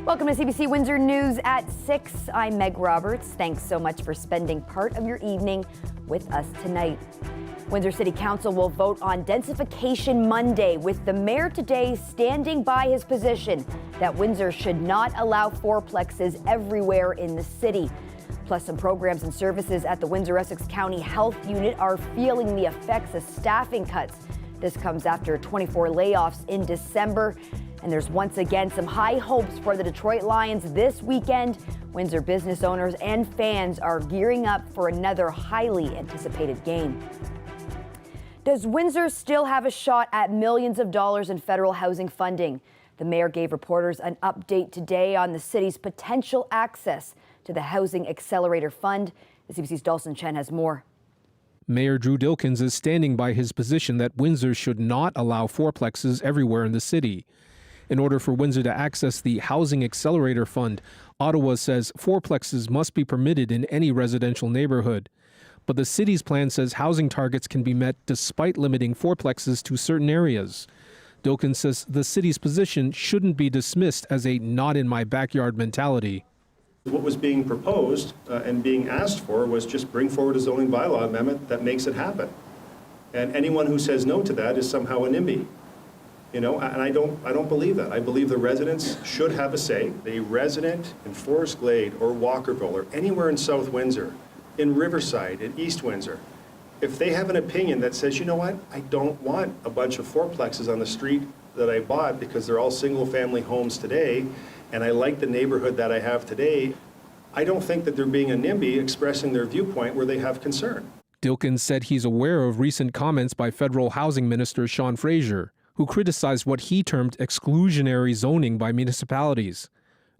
Welcome to CBC Windsor News at 6. I'm Meg Roberts. Thanks so much for spending part of your evening with us tonight. Windsor City Council will vote on densification Monday, with the mayor today standing by his position that Windsor should not allow fourplexes everywhere in the city. Plus, some programs and services at the Windsor-Essex County Health Unit are feeling the effects of staffing cuts. This comes after 24 layoffs in December. And there's once again some high hopes for the Detroit Lions this weekend. Windsor business owners and fans are gearing up for another highly anticipated game. Does Windsor still have a shot at millions of dollars in federal housing funding? The mayor gave reporters an update today on the city's potential access to the Housing Accelerator Fund. The CBC's Dalton Chen has more. Mayor Drew Dilkens is standing by his position that Windsor should not allow fourplexes everywhere in the city. In order for Windsor to access the Housing Accelerator Fund, Ottawa says fourplexes must be permitted in any residential neighborhood. But the city's plan says housing targets can be met despite limiting fourplexes to certain areas. Dilkens says the city's position shouldn't be dismissed as a not-in-my-backyard mentality. What was being proposed and being asked for was just bring forward a zoning bylaw amendment that makes it happen. And anyone who says no to that is somehow a NIMBY. You know, and I don't believe that. I believe the residents should have a say. The resident in Forest Glade or Walkerville or anywhere in South Windsor, in Riverside, in East Windsor, if they have an opinion that says, you know what, I don't want a bunch of fourplexes on the street that I bought because they're all single-family homes today, and I like the neighborhood that I have today, I don't think that they're being a NIMBY expressing their viewpoint where they have concern. Dilkens said he's aware of recent comments by federal housing minister Sean Fraser, who criticized what he termed exclusionary zoning by municipalities.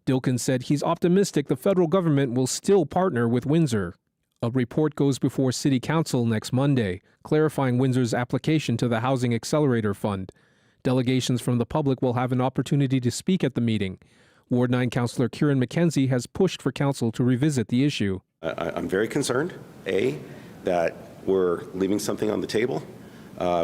Dilkens said he's optimistic the federal government will still partner with Windsor. A report goes before City Council next Monday, clarifying Windsor's application to the Housing Accelerator Fund. Delegations from the public will have an opportunity to speak at the meeting. Ward 9 Councillor Kieran McKenzie has pushed for Council to revisit the issue. I'm very concerned, that we're leaving something on the table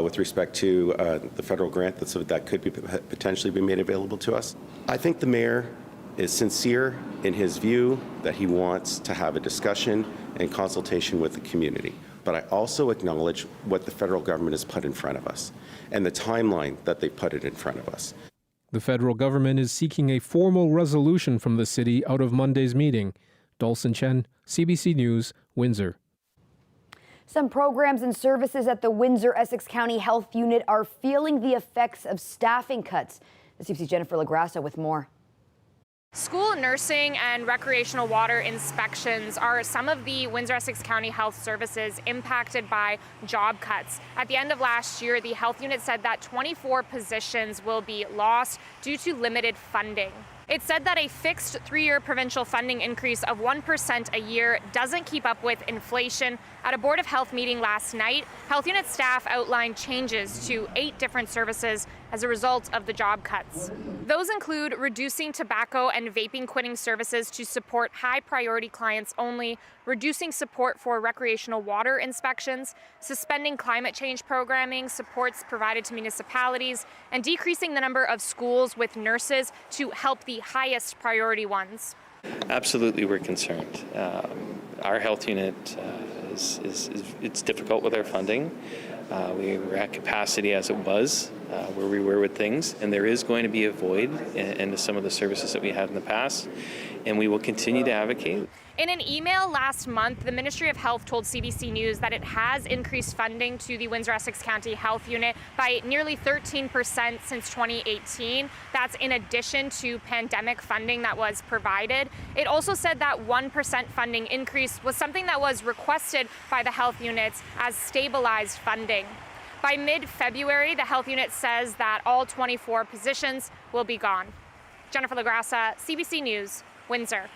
with respect to the federal grant that could be potentially be made available to us. I think the mayor is sincere in his view that he wants to have a discussion and consultation with the community. But I also acknowledge what the federal government has put in front of us and the timeline that they put it in front of us. The federal government is seeking a formal resolution from the city out of Monday's meeting. Dalton Chen, CBC News, Windsor. Some programs and services at the Windsor-Essex County Health Unit are feeling the effects of staffing cuts. The CBC's Jennifer LaGrassa with more. School nursing and recreational water inspections are some of the Windsor-Essex County Health Services impacted by job cuts. At the end of last year, the health unit said that 24 positions will be lost due to limited funding. It said that a fixed 3-year provincial funding increase of 1% a year doesn't keep up with inflation. At a Board of Health meeting last night, health unit staff outlined changes to 8 different services as a result of the job cuts. Those include reducing tobacco and vaping quitting services to support high-priority clients only, reducing support for recreational water inspections, suspending climate change programming supports provided to municipalities, and decreasing the number of schools with nurses to help the highest priority ones. Absolutely, we're concerned. Our health unit it's difficult with our funding. We were at capacity as it was, where we were with things, and there is going to be a void in some of the services that we had in the past, and we will continue to advocate. In an email last month, the Ministry of Health told CBC News that it has increased funding to the Windsor-Essex County Health Unit by nearly 13% since 2018. That's in addition to pandemic funding that was provided. It also said that 1% funding increase was something that was requested by the health units as stabilized funding. By mid-February, the health unit says that all 24 positions will be gone. Jennifer LaGrassa, CBC News, Windsor.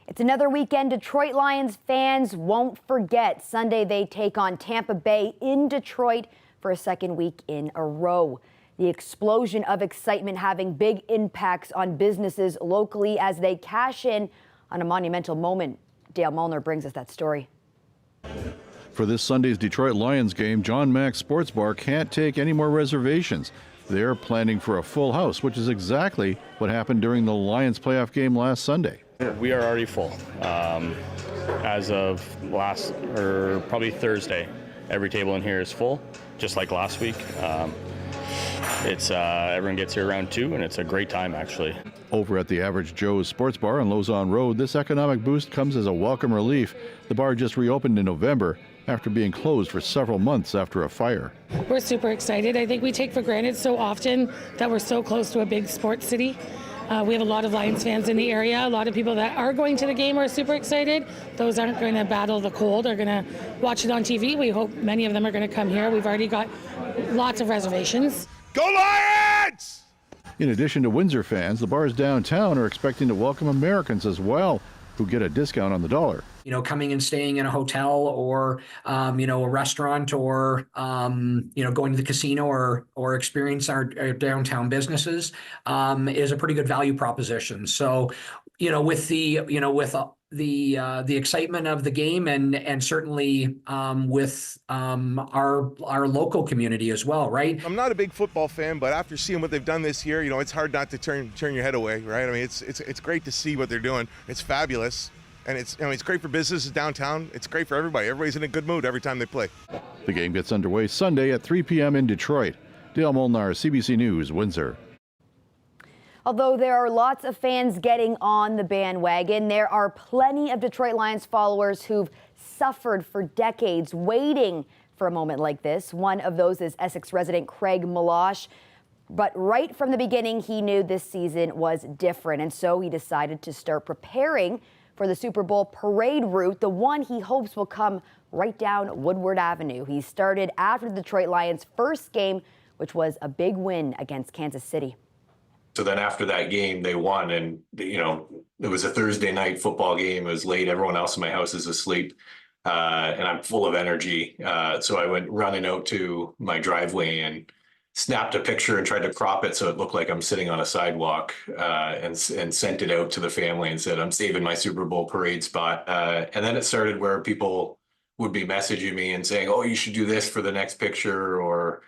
It's another weekend Detroit Lions fans won't forget. Sunday, they take on Tampa Bay in Detroit for a second week in a row. The explosion of excitement having big impacts on businesses locally as they cash in on a monumental moment. Dale Mullner brings us that story. For this Sunday's Detroit Lions game, John Mack's Sports Bar can't take any more reservations. They're planning for a full house, which is exactly what happened during the Lions playoff game last Sunday. We are already full. As of probably Thursday, every table in here is full, just like last week. Everyone gets here around 2, and it's a great time, actually. Over at the Average Joe's Sports Bar on Lausanne Road, this economic boost comes as a welcome relief. The bar just reopened in November after being closed for several months after a fire. We're super excited. I think we take for granted so often that we're so close to a big sports city. We have a lot of Lions fans in the area. A lot of people that are going to the game are super excited. Those aren't going to battle the cold. They're going to watch it on TV. We hope many of them are going to come here. We've already got lots of reservations. Go Lions! In addition to Windsor fans, the bars downtown are expecting to welcome Americans as well, who get a discount on the dollar. Coming and staying in a hotel or, a restaurant or, going to the casino or experience our downtown businesses is a pretty good value proposition. So, with the excitement of the game and certainly with our local community as well, right? I'm not a big football fan, but after seeing what they've done this year, it's hard not to turn your head away, right? I mean, it's great to see what they're doing. It's fabulous. And it's great for businesses downtown. It's great for everybody. Everybody's in a good mood every time they play. The game gets underway Sunday at 3 p.m. in Detroit. Dale Molnar, CBC News, Windsor. Although there are lots of fans getting on the bandwagon, there are plenty of Detroit Lions followers who've suffered for decades waiting for a moment like this. One of those is Essex resident Craig Malosh. But right from the beginning, he knew this season was different, and so he decided to start preparing for the Super Bowl parade route, the one he hopes will come right down Woodward Avenue. He started after the Detroit Lions' first game, which was a big win against Kansas City. So then after that game, they won, and it was a Thursday night football game. It was late. Everyone else in my house is asleep, and I'm full of energy. So I went running out to my driveway and snapped a picture and tried to crop it so it looked like I'm sitting on a sidewalk, and sent it out to the family and said, I'm saving my Super Bowl parade spot. And then it started where people would be messaging me and saying, oh, you should do this for the next picture. Or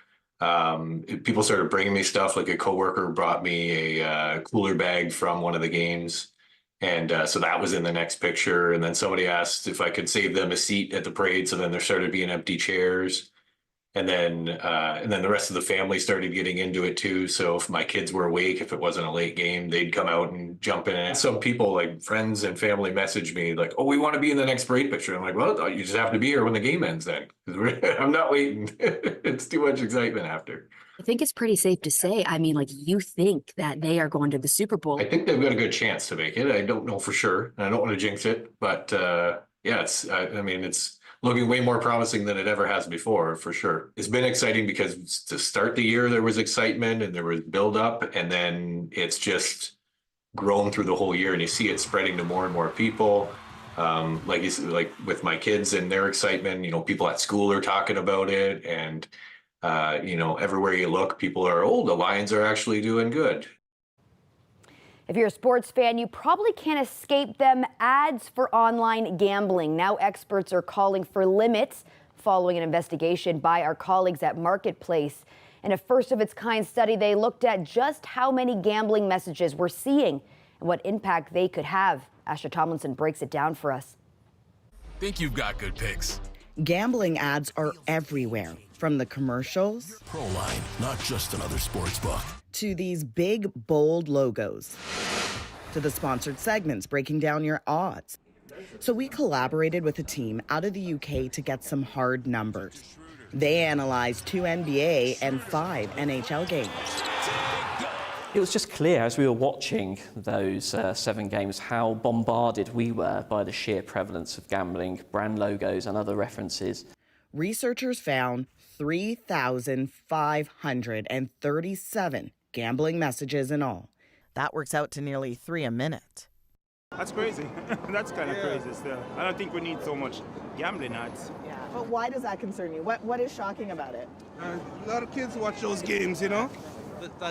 people started bringing me stuff. Like a coworker brought me a cooler bag from one of the games. And so that was in the next picture. And then somebody asked if I could save them a seat at the parade. So then there started being empty chairs. And then the rest of the family started getting into it too. So if my kids were awake, if it wasn't a late game, they'd come out and jump in. And some people, like friends and family, messaged me like, "Oh, we want to be in the next parade picture." I'm like, "Well, you just have to be here when the game ends, then." I'm not waiting. It's too much excitement after. I think it's pretty safe to say. I mean, you think that they are going to the Super Bowl. I think they've got a good chance to make it. I don't know for sure. I don't want to jinx it, but it's looking way more promising than it ever has before, for sure. It's been exciting because to start the year, there was excitement and there was build up, and then it's just grown through the whole year, and you see it spreading to more and more people. Like with my kids and their excitement, people at school are talking about it, and everywhere you look, people are, the Lions are actually doing good. If you're a sports fan, you probably can't escape them ads for online gambling. Now experts are calling for limits following an investigation by our colleagues at Marketplace. In a first-of-its-kind study, they looked at just how many gambling messages we're seeing and what impact they could have. Asha Tomlinson breaks it down for us. Think you've got good picks. Gambling ads are everywhere, from the commercials, ProLine, not just another sports book, to these big, bold logos, to the sponsored segments breaking down your odds. So we collaborated with a team out of the UK to get some hard numbers. They analyzed 2 NBA and 5 NHL games. It was just clear as we were watching those 7 games how bombarded we were by the sheer prevalence of gambling, brand logos and other references. Researchers found 3,537 gambling messages in all. That works out to nearly 3 a minute. That's crazy. That's kind of crazy still. I don't think we need so much gambling ads. Yeah, but why does that concern you? What is shocking about it? A lot of kids watch those games, That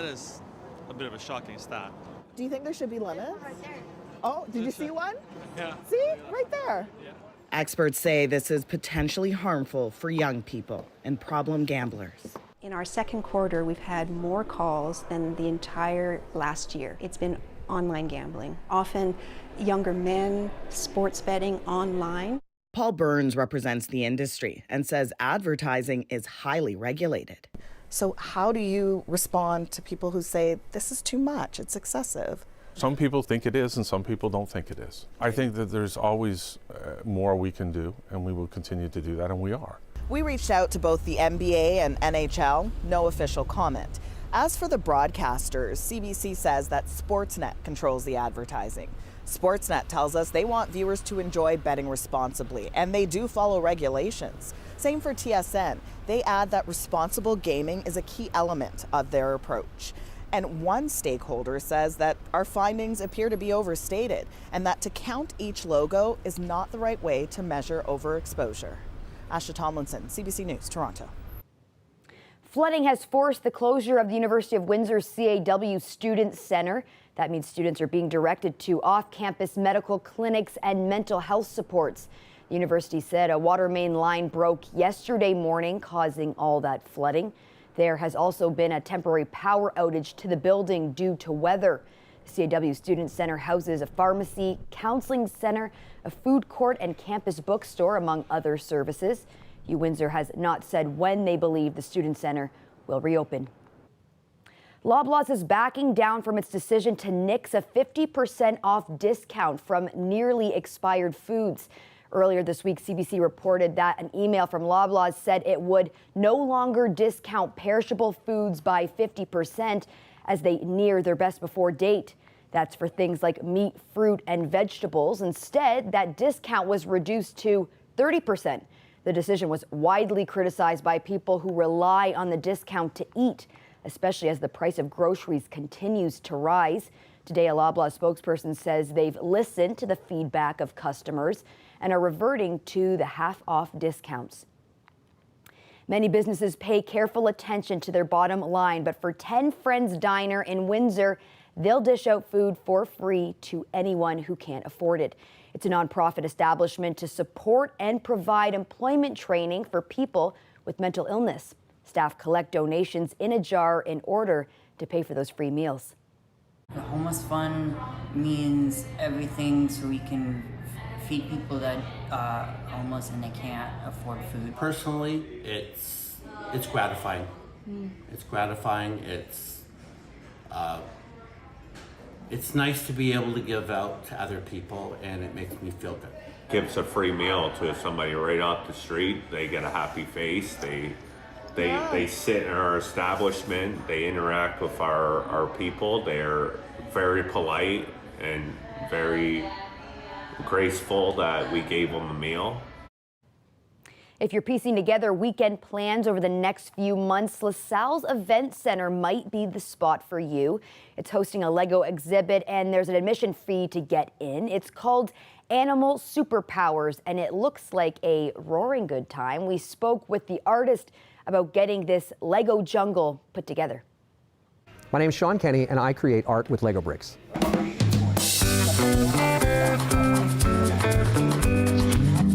is a bit of a shocking stat. Do you think there should be limits? Right there. Oh, did you see one? Yeah. See? Right there. Yeah. Experts say this is potentially harmful for young people and problem gamblers. In our second quarter, we've had more calls than the entire last year. It's been online gambling, often younger men, sports betting online. Paul Burns represents the industry and says advertising is highly regulated. So how do you respond to people who say, this is too much, it's excessive? Some people think it is and some people don't think it is. I think that there's always more we can do, and we will continue to do that, and we are. We reached out to both the NBA and NHL, no official comment. As for the broadcasters, CBC says that Sportsnet controls the advertising. Sportsnet tells us they want viewers to enjoy betting responsibly, and they do follow regulations. Same for TSN. They add that responsible gaming is a key element of their approach. And one stakeholder says that our findings appear to be overstated and that to count each logo is not the right way to measure overexposure. Asha Tomlinson, CBC News, Toronto. Flooding has forced the closure of the University of Windsor's CAW Student Center. That means students are being directed to off-campus medical clinics and mental health supports. The university said a water main line broke yesterday morning, causing all that flooding. There has also been a temporary power outage to the building due to weather. The CAW Student Center houses a pharmacy, counseling center, a food court, and campus bookstore, among other services. Windsor has not said when they believe the Student Center will reopen. Loblaws is backing down from its decision to nix a 50% off discount from nearly expired foods. Earlier this week, CBC reported that an email from Loblaws said it would no longer discount perishable foods by 50% as they near their best before date. That's for things like meat, fruit, and vegetables. Instead, that discount was reduced to 30%. The decision was widely criticized by people who rely on the discount to eat, especially as the price of groceries continues to rise. Today, a Loblaws spokesperson says they've listened to the feedback of customers and are reverting to the half-off discounts. Many businesses pay careful attention to their bottom line, but for 10 Friends Diner in Windsor, they'll dish out food for free to anyone who can't afford it. It's a nonprofit establishment to support and provide employment training for people with mental illness. Staff collect donations in a jar in order to pay for those free meals. The homeless fund means everything so we can feed people that are homeless and they can't afford food. Personally, it's gratifying. It's gratifying. It's nice to be able to give out to other people, and it makes me feel good. Gives a free meal to somebody right off the street. They get a happy face. They sit in our establishment. They interact with our people. They're very polite and very graceful that we gave them a meal. If you're piecing together weekend plans over the next few months, LaSalle's Event Center might be the spot for you. It's hosting a Lego exhibit and there's an admission fee to get in. It's called Animal Superpowers and it looks like a roaring good time. We spoke with the artist about getting this Lego jungle put together. My name is Sean Kenny and I create art with Lego bricks.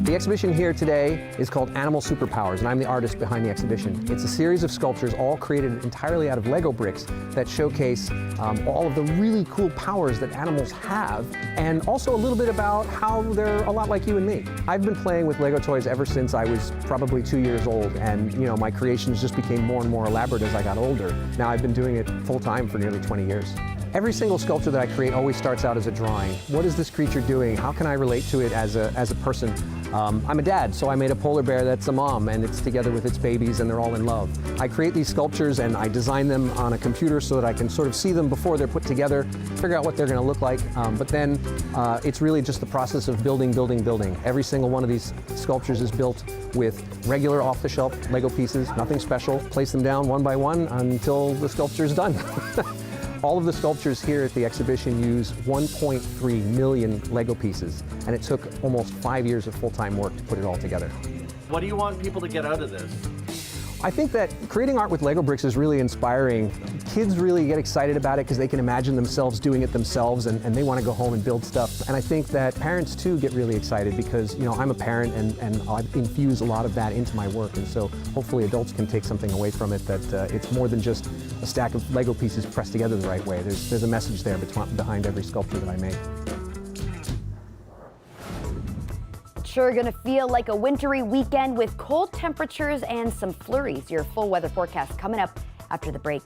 The exhibition here today is called Animal Superpowers, and I'm the artist behind the exhibition. It's a series of sculptures all created entirely out of Lego bricks that showcase all of the really cool powers that animals have, and also a little bit about how they're a lot like you and me. I've been playing with Lego toys ever since I was probably 2 years old, and my creations just became more and more elaborate as I got older. Now I've been doing it full time for nearly 20 years. Every single sculpture that I create always starts out as a drawing. What is this creature doing? How can I relate to it as a person? I'm a dad, so I made a polar bear that's a mom, and it's together with its babies, and they're all in love. I create these sculptures, and I design them on a computer so that I can sort of see them before they're put together, figure out what they're going to look like, but then it's really just the process of building, building, building. Every single one of these sculptures is built with regular off-the-shelf Lego pieces, nothing special. Place them down one by one until the sculpture is done. All of the sculptures here at the exhibition use 1.3 million Lego pieces, and it took almost 5 years of full-time work to put it all together. What do you want people to get out of this? I think that creating art with Lego bricks is really inspiring. Kids really get excited about it because they can imagine themselves doing it themselves, and they want to go home and build stuff. And I think that parents too get really excited because, you know, I'm a parent and I infuse a lot of that into my work. And so hopefully adults can take something away from it, that it's more than just a stack of Lego pieces pressed together the right way. There's a message there behind every sculpture that I make. Sure gonna feel like a wintry weekend with cold temperatures and some flurries. Your full weather forecast coming up after the break.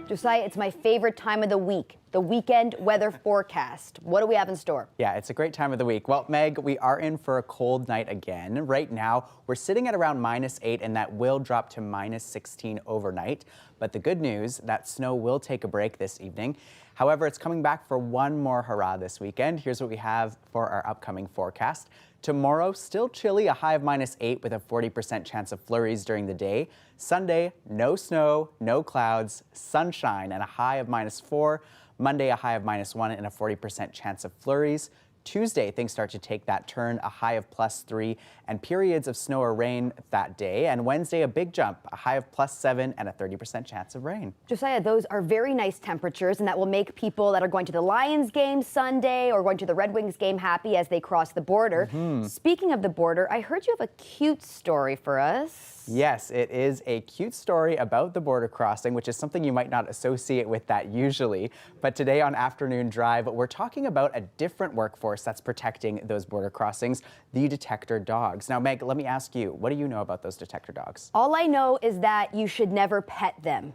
Josiah, it's my favorite time of the week, the weekend weather forecast. What do we have in store? Yeah, it's a great time of the week. Well, Meg, we are in for a cold night again. Right now, we're sitting at around -8, and that will drop to -16 overnight. But the good news, that snow will take a break this evening. However, it's coming back for one more hurrah this weekend. Here's what we have for our upcoming forecast. Tomorrow, still chilly, a high of -8 with a 40% chance of flurries during the day. Sunday, no snow, no clouds, sunshine, and a high of -4. Monday, a high of -1 and a 40% chance of flurries. Tuesday, things start to take that turn, a high of +3 and periods of snow or rain that day. And Wednesday, a big jump, a high of +7 and a 30% chance of rain. Josiah, those are very nice temperatures, and that will make people that are going to the Lions game Sunday or going to the Red Wings game happy as they cross the border. Speaking of the border, I heard you have a cute story for us. Yes, it is a cute story about the border crossing, which is something you might not associate with that usually. But today on Afternoon Drive, we're talking about a different workforce that's protecting those border crossings, the detector dogs. Now, Meg, let me ask you, what do you know about those detector dogs? All I know is that you should never pet them.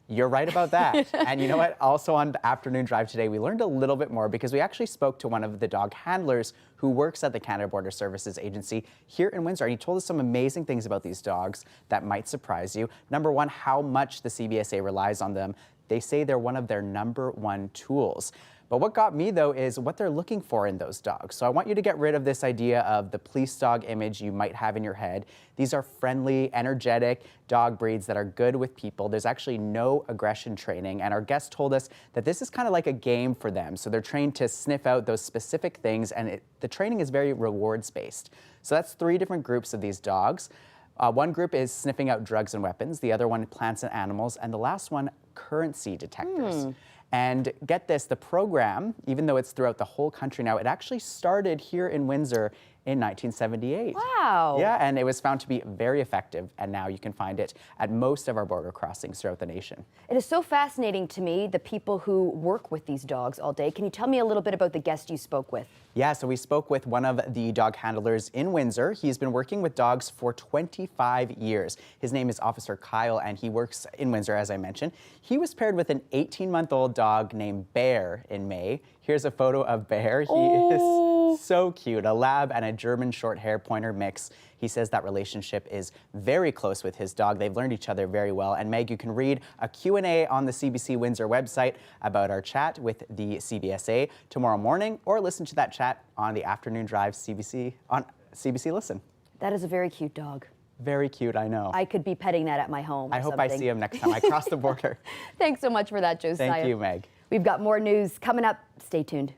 You're right about that. And you know what? Also on the Afternoon Drive today, we learned a little bit more because we actually spoke to one of the dog handlers who works at the Canada Border Services Agency here in Windsor. And he told us some amazing things about these dogs that might surprise you. Number one, how much the CBSA relies on them. They say they're one of their #1 tools. But what got me, though, is what they're looking for in those dogs. So I want you to get rid of this idea of the police dog image you might have in your head. These are friendly, energetic dog breeds that are good with people. There's actually no aggression training. And our guest told us that this is kind of like a game for them. So they're trained to sniff out those specific things, and the training is very rewards-based. So that's 3 different groups of these dogs. One group is sniffing out drugs and weapons. The other one, plants and animals. And the last one, currency detectors. And get this, the program, even though it's throughout the whole country now, it actually started here in Windsor in 1978. Wow. Yeah, and it was found to be very effective, and now you can find it at most of our border crossings throughout the nation. It is so fascinating to me, the people who work with these dogs all day. Can you tell me a little bit about the guest you spoke with? Yeah, so we spoke with one of the dog handlers in Windsor. He's been working with dogs for 25 years. His name is Officer Kyle, and he works in Windsor, as I mentioned. He was paired with an 18-month-old dog named Bear in May. Here's a photo of Bear. He is so cute, a lab and a German short hair pointer mix. He says that relationship is very close with his dog. They've learned each other very well. And Meg, you can read a Q&A on the CBC Windsor website about our chat with the CBSA tomorrow morning, or listen to that chat on the Afternoon Drive on CBC Listen. That is a very cute dog. Very cute, I know. I could be petting that at my home. I hope I see him next time I cross the border. Thanks so much for that, Josiah. Thank you, Meg. We've got more news coming up. Stay tuned.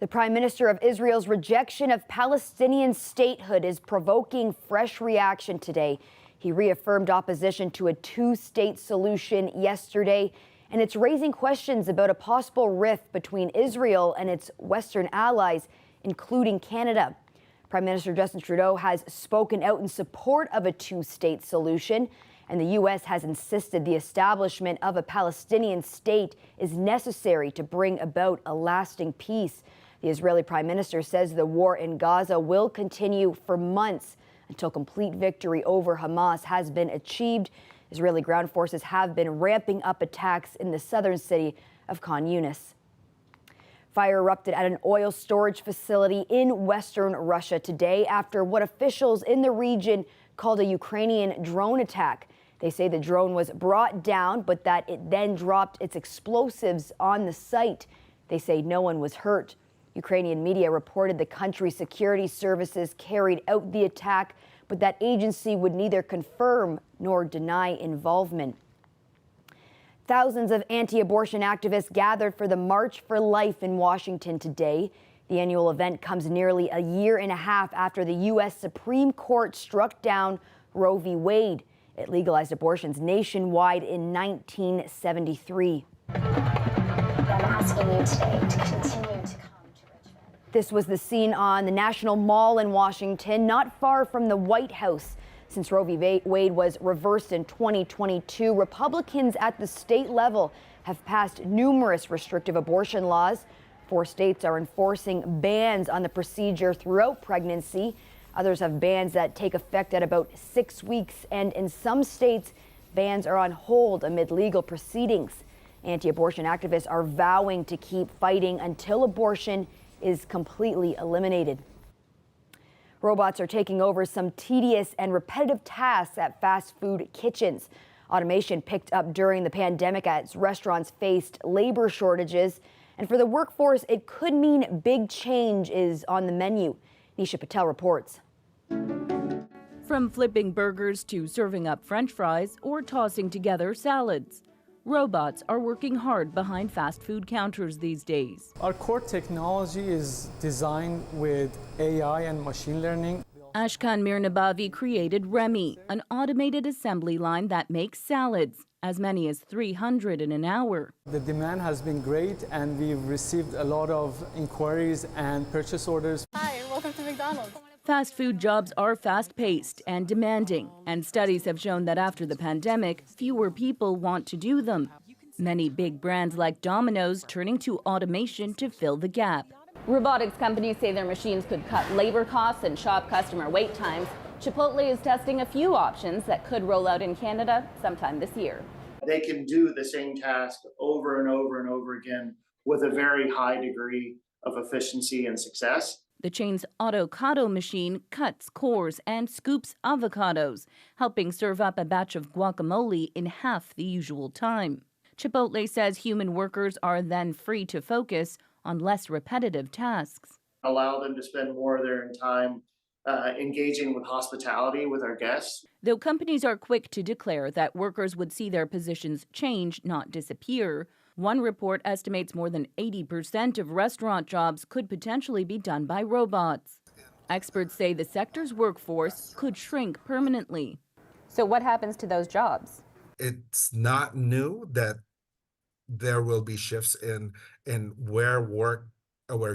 Prime Minister of Israel's rejection of Palestinian statehood is provoking fresh reaction today. He reaffirmed opposition to a two-state solution yesterday, and it's raising questions about a possible rift between Israel and its Western allies, including Canada. Prime Minister Justin Trudeau has spoken out in support of a two-state solution, and the U.S. has insisted the establishment of a Palestinian state is necessary to bring about a lasting peace. The Israeli Prime Minister says the war in Gaza will continue for months until complete victory over Hamas has been achieved. Israeli ground forces have been ramping up attacks in the southern city of Khan Yunis. Fire erupted at an oil storage facility in western Russia today after what officials in the region called a Ukrainian drone attack. They say the drone was brought down, but that it then dropped its explosives on the site. They say no one was hurt. Ukrainian media reported the country's security services carried out the attack, but that agency would neither confirm nor deny involvement. Thousands of anti-abortion activists gathered for the March for Life in Washington today. The annual event comes nearly a year and a half after the U.S. Supreme Court struck down Roe v. Wade. It legalized abortions nationwide in 1973. I'm asking you today to continue to come. This was the scene on the National Mall in Washington, not far from the White House. Since Roe v. Wade was reversed in 2022, Republicans at the state level have passed numerous restrictive abortion laws. 4 states are enforcing bans on the procedure throughout pregnancy. Others have bans that take effect at about 6 weeks, and in some states, bans are on hold amid legal proceedings. Anti-abortion activists are vowing to keep fighting until abortion is completely eliminated. Robots are taking over some tedious and repetitive tasks at fast food kitchens. Automation picked up during the pandemic as restaurants faced labor shortages. And for the workforce, it could mean big change is on the menu. Nisha Patel reports. From flipping burgers to serving up French fries or tossing together salads, robots are working hard behind fast food counters these days. Our core technology is designed with AI and machine learning. Ashkan Mirnabavi created Remy, an automated assembly line that makes salads, as many as 300 in an hour. The demand has been great, and we've received a lot of inquiries and purchase orders. Hi, and welcome to McDonald's. Fast food jobs are fast-paced and demanding, and studies have shown that after the pandemic, fewer people want to do them. Many big brands like Domino's turning to automation to fill the gap. Robotics companies say their machines could cut labor costs and shop customer wait times. Chipotle is testing a few options that could roll out in Canada sometime this year. They can do the same task over and over and over again with a very high degree of efficiency and success. The chain's Autocado machine cuts, cores, and scoops avocados, helping serve up a batch of guacamole in half the usual time. Chipotle says human workers are then free to focus on less repetitive tasks. Allow them to spend more of their time engaging with hospitality with our guests. Though companies are quick to declare that workers would see their positions change, not disappear, one report estimates more than 80% of restaurant jobs could potentially be done by robots. Experts say the sector's workforce could shrink permanently. So what happens to those jobs? It's not new that there will be shifts in where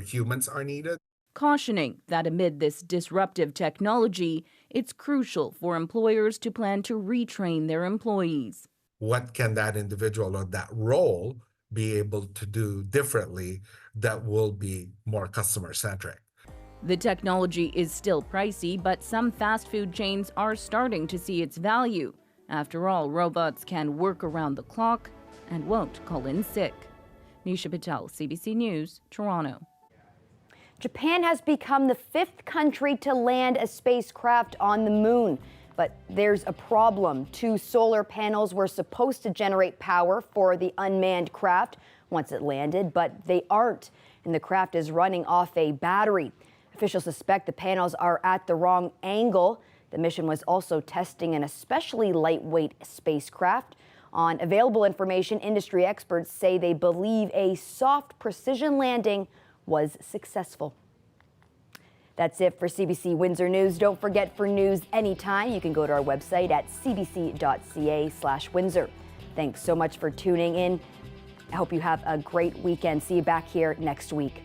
humans are needed. Cautioning that amid this disruptive technology, it's crucial for employers to plan to retrain their employees. What can that individual or that role be able to do differently that will be more customer-centric? The technology is still pricey, but some fast food chains are starting to see its value. After all, robots can work around the clock and won't call in sick. Nisha Patel, CBC News, Toronto. Japan has become the 5th country to land a spacecraft on the moon. But there's a problem. 2 solar panels were supposed to generate power for the unmanned craft once it landed, but they aren't, and the craft is running off a battery. Officials suspect the panels are at the wrong angle. The mission was also testing an especially lightweight spacecraft. On available information, industry experts say they believe a soft precision landing was successful. That's it for CBC Windsor News. Don't forget, for news anytime, you can go to our website at cbc.ca/Windsor. Thanks so much for tuning in. I hope you have a great weekend. See you back here next week.